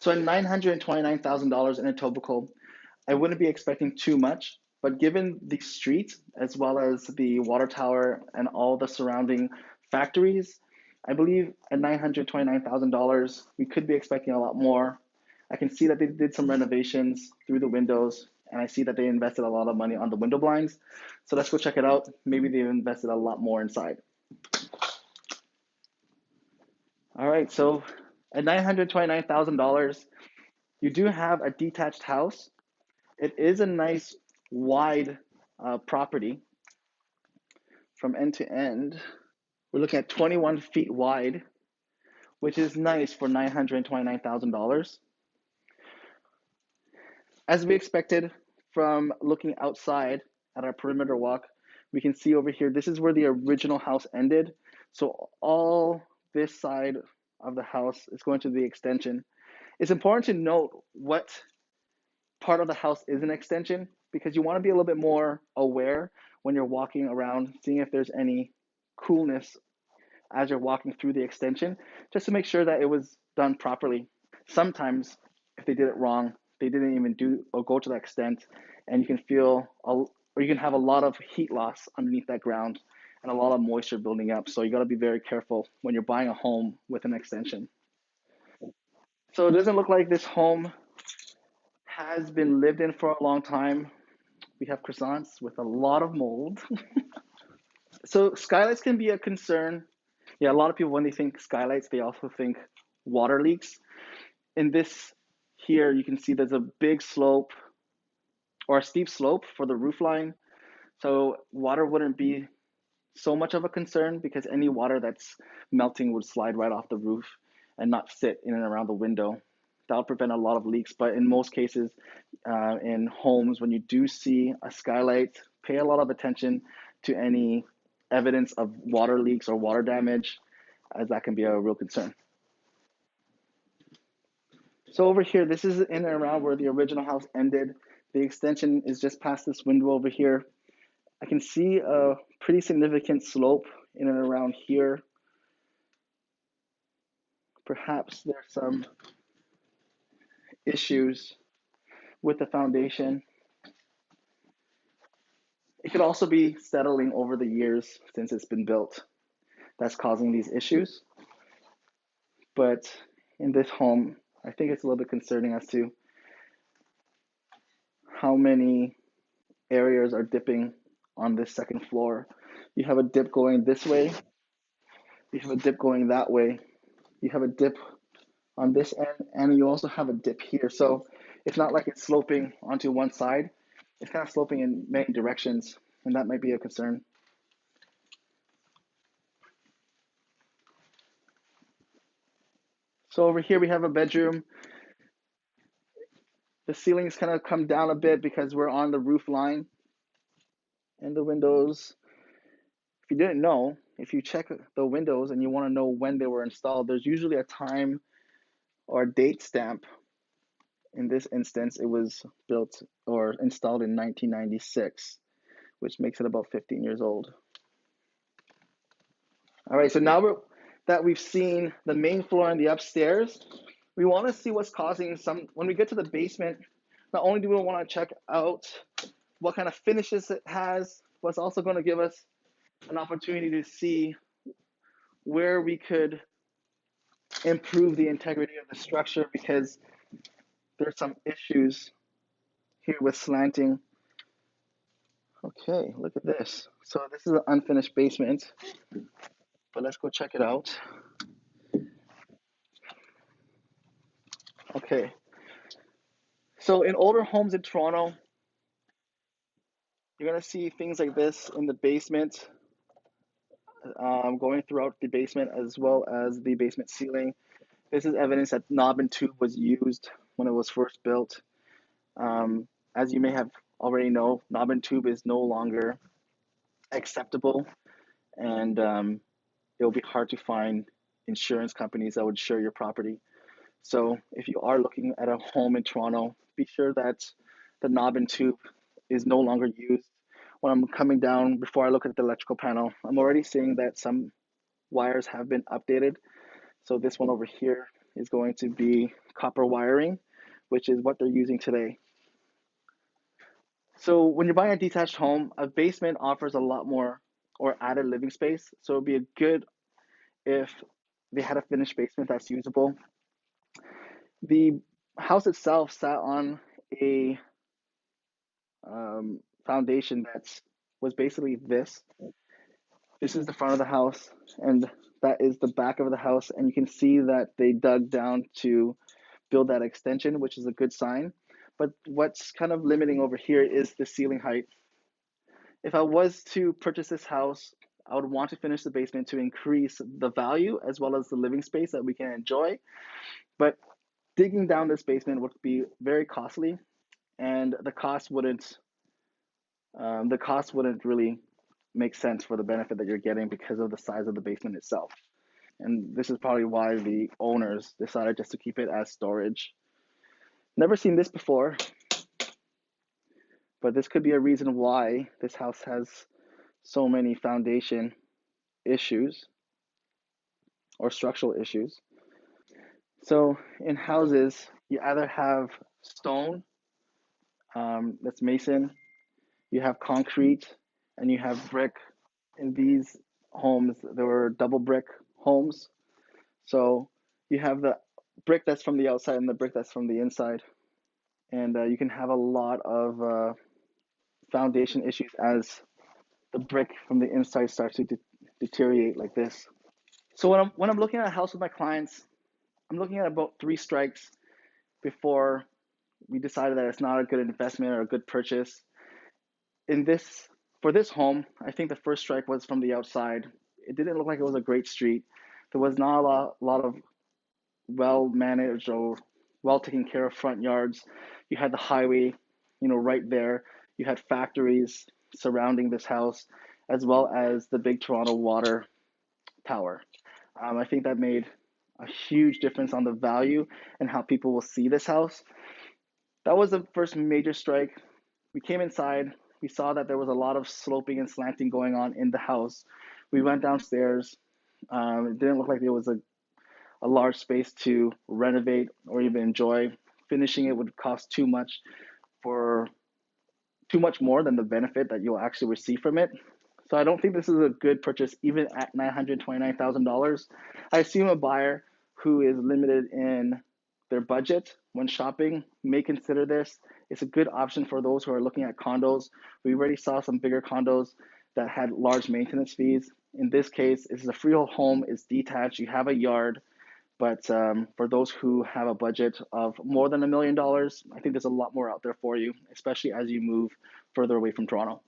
So at $929,000 in Etobicoke, I wouldn't be expecting too much, but given the street as well as the water tower and all the surrounding factories, I believe at $929,000, we could be expecting a lot more. I can see that they did some renovations through the windows, and I see that they invested a lot of money on the window blinds. So let's go check it out. Maybe they've invested a lot more inside. All right, so at $929,000, you do have a detached house. It is a nice wide property from end to end. We're looking at 21 feet wide, which is nice for $929,000. As we expected from looking outside at our perimeter walk, we can see over here, this is where the original house ended. So all this side of the house is going to the extension. It's important to note what part of the house is an extension because you want to be a little bit more aware when you're walking around, seeing if there's any coolness as you're walking through the extension, just to make sure that it was done properly. Sometimes, if they did it wrong, they didn't even do or go to that extent, and you can feel, or you can have a lot of heat loss underneath that ground and a lot of moisture building up. So you got to be very careful when you're buying a home with an extension. So it doesn't look like this home has been lived in for a long time. We have croissants with a lot of mold. So skylights can be a concern. Yeah, a lot of people, when they think skylights, they also think water leaks. In this here, you can see there's a big slope or a steep slope for the roof line. So water wouldn't be so much of a concern because any water that's melting would slide right off the roof and not sit in and around the window. That'll prevent a lot of leaks. But in most cases, in homes, when you do see a skylight, pay a lot of attention to any evidence of water leaks or water damage, as that can be a real concern. So over here, this is in and around where the original house ended. The extension is just past this window over here. I can see a pretty significant slope in and around here. Perhaps there's some issues with the foundation. It could also be settling over the years since it's been built that's causing these issues. But in this home, I think it's a little bit concerning as to how many areas are dipping on this second floor. You have a dip going this way, you have a dip going that way, you have a dip on this end, and you also have a dip here. So it's not like it's sloping onto one side, it's kind of sloping in many directions, and that might be a concern. So over here we have a bedroom. The ceilings kind of come down a bit because we're on the roof line, and the windows, if you didn't know, if you check the windows and you want to know when they were installed, there's usually a time or a date stamp. In this instance, it was built or installed in 1996, which makes it about 15 years old. All right, so now that we've seen the main floor and the upstairs, we want to see what's causing some, when we get to the basement, not only do we want to check out what kind of finishes it has, but it's also going to give us an opportunity to see where we could improve the integrity of the structure because there's some issues here with slanting. Okay, look at this. So this is an unfinished basement, but let's go check it out. Okay, so in older homes in Toronto, you're gonna see things like this in the basement, going throughout the basement as well as the basement ceiling. This is evidence that knob and tube was used when it was first built. As you may have already know, knob and tube is no longer acceptable, and it'll be hard to find insurance companies that would insure your property. So if you are looking at a home in Toronto, be sure that the knob and tube is no longer used. When I'm coming down, before I look at the electrical panel, I'm already seeing that some wires have been updated. So this one over here is going to be copper wiring, which is what they're using today. So when you're buying a detached home, a basement offers a lot more or added living space. So it'd be a good if they had a finished basement that's usable. The house itself sat on a foundation that was basically this. This is the front of the house, and that is the back of the house. And you can see that they dug down to build that extension, which is a good sign. But what's kind of limiting over here is the ceiling height. If I was to purchase this house, I would want to finish the basement to increase the value as well as the living space that we can enjoy. But digging down this basement would be very costly, and the cost wouldn't really make sense for the benefit that you're getting because of the size of the basement itself. And this is probably why the owners decided just to keep it as storage. Never seen this before, but this could be a reason why this house has so many foundation issues or structural issues. So in houses, you either have stone, that's mason, you have concrete, and you have brick. In these homes, there were double brick homes. So you have the brick that's from the outside and the brick that's from the inside. And you can have a lot of foundation issues as the brick from the inside starts to deteriorate like this. So when I'm looking at a house with my clients, I'm looking at about 3 strikes before we decided that it's not a good investment or a good purchase. In this For this home, I think the first strike was from the outside. It didn't look like it was a great street. There was not a lot of well managed or well taken care of front yards. You had the highway, right there. You had factories surrounding this house, as well as the big Toronto water tower. I think that made a huge difference on the value and how people will see this house. That was the first major strike. We came inside. We saw that there was a lot of sloping and slanting going on in the house. We went downstairs. It didn't look like there was a large space to renovate or even enjoy. Finishing it would cost for too much more than the benefit that you'll actually receive from it. So I don't think this is a good purchase, even at $929,000. I assume a buyer who is limited in their budget when shopping may consider this. It's a good option for those who are looking at condos. We already saw some bigger condos that had large maintenance fees. In this case, this is a freehold home, it's detached, you have a yard, but for those who have a budget of more than $1 million, I think there's a lot more out there for you, especially as you move further away from Toronto.